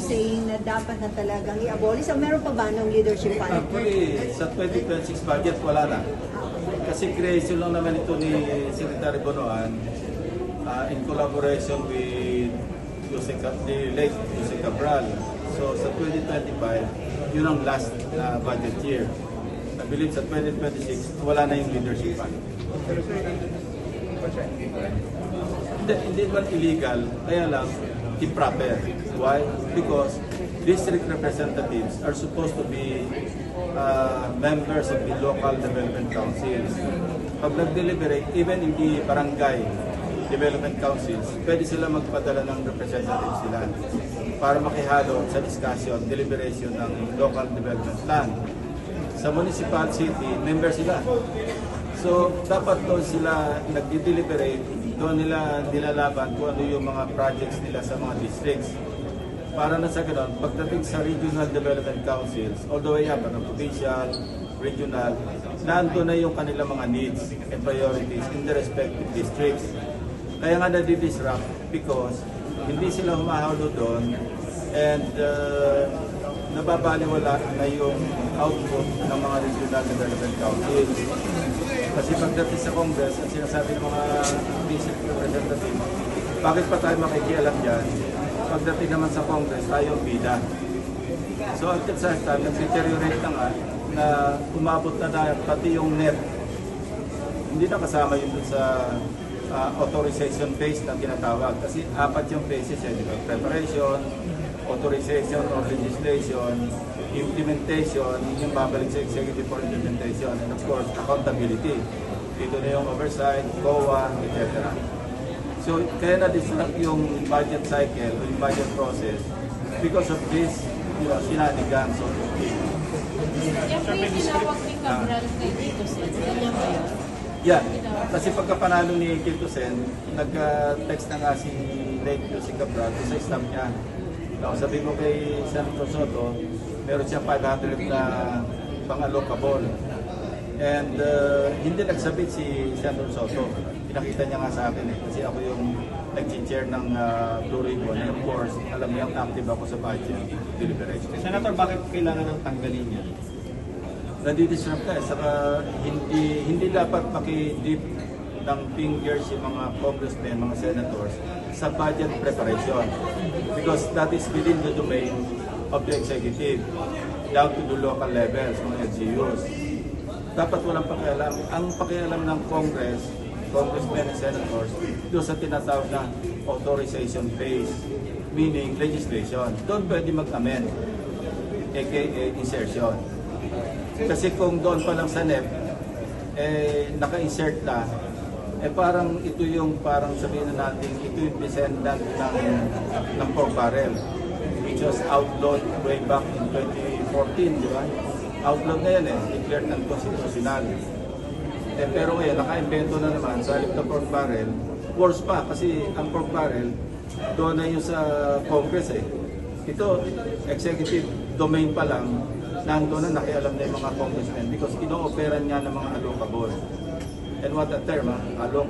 saying na dapat na talagang i-abolish. So, meron pa ba ng leadership fund? Actually, sa 2026 budget, wala na. Kasi creation lang naman ito ni Secretary Bonoan in collaboration with the late Jose Cabral. So sa 2025, yun ang last budget year. I believe sa 2026, wala na yung leadership fund. Hindi man illegal, kaya lang improper. Why? Because district representatives are supposed to be members of the local development councils. Pag nag-deliberate, even in the barangay development councils, pwede sila magpadala ng representatives sila para makihalo sa discussion, deliberation ng local development plan. Sa municipal city, member sila. So, dapat doon sila nag-deliberate, doon nila nilalaban kung ano yung mga projects nila sa mga districts. Para na sa ganun, pagdating sa regional development councils, all the way up, provincial, regional, nandun na yung kanilang mga needs and priorities in the respective districts. Kaya nga nadi-disrupt because hindi sila humahalo doon and nababaliwala na yung output ng mga regional development councils. Kasi pagdating sa Congress, ang sinasabi ng mga district representative, bakit pa tayo makikialam dyan? Pagdating naman sa Congress, tayo ang bida. So at that time, nag-deteriorate na nga na umabot na pati yung net. Hindi na kasama yun sa authorization phase na tinatawag. Kasi apat yung phases eh, preparation, authorization or legislation, implementation, yung babalik sa executive for implementation, and of course, accountability. Dito na yung oversight, COA, etc. So, kaya na-disrupt yung budget cycle o yung budget process because of this shenanigans, so to speak. Yung po yung tinawag ni Cabral kay Tito Sen, ganyan ba yun? Yeah, kasi pagkapanalo ni Tito Sen, nag-text na nga si late Jose Cabral sa staff niya. Sabi ko kay Senator Soto, meron siyang 500 na pang-allocable. And hindi nagsabit si Senator Soto. Pinakita niya nga sa akin kasi ako yung nag-chair ng Blue Ribbon. And of course, alam niya, active ako sa budget deliberation. Senator, bakit kailangan ng tanggalin niya? Nadi-disrupt ka. Saka hindi dapat makidip ng fingers yung mga congressmen, mga senators sa budget preparation. Because that is within the domain of the executive, down to the local levels, mga LGUs. Dapat walang pakialam. Ang pakialam ng Congress, congressmen and senators, doon sa tinatawag na authorization phase, meaning legislation. Doon pwede mag-amend, aka insertion. Kasi kung doon pa lang sa NEP, naka-insert na, parang ito yung parang sabihin na natin, ito yung descendant ng pork barrel, which was outlawed way back in 2014, di ba? Outlawed na yan declared unconstitutional. Pero ngayon, naka-invento na naman sa halip na pork barrel, worse pa, kasi ang pork barrel, doon na yung sa Congress Ito, executive domain pa lang, nandun na nakialam na yung mga congressmen because ino-operan nga ng mga allocable. And what a term, alok.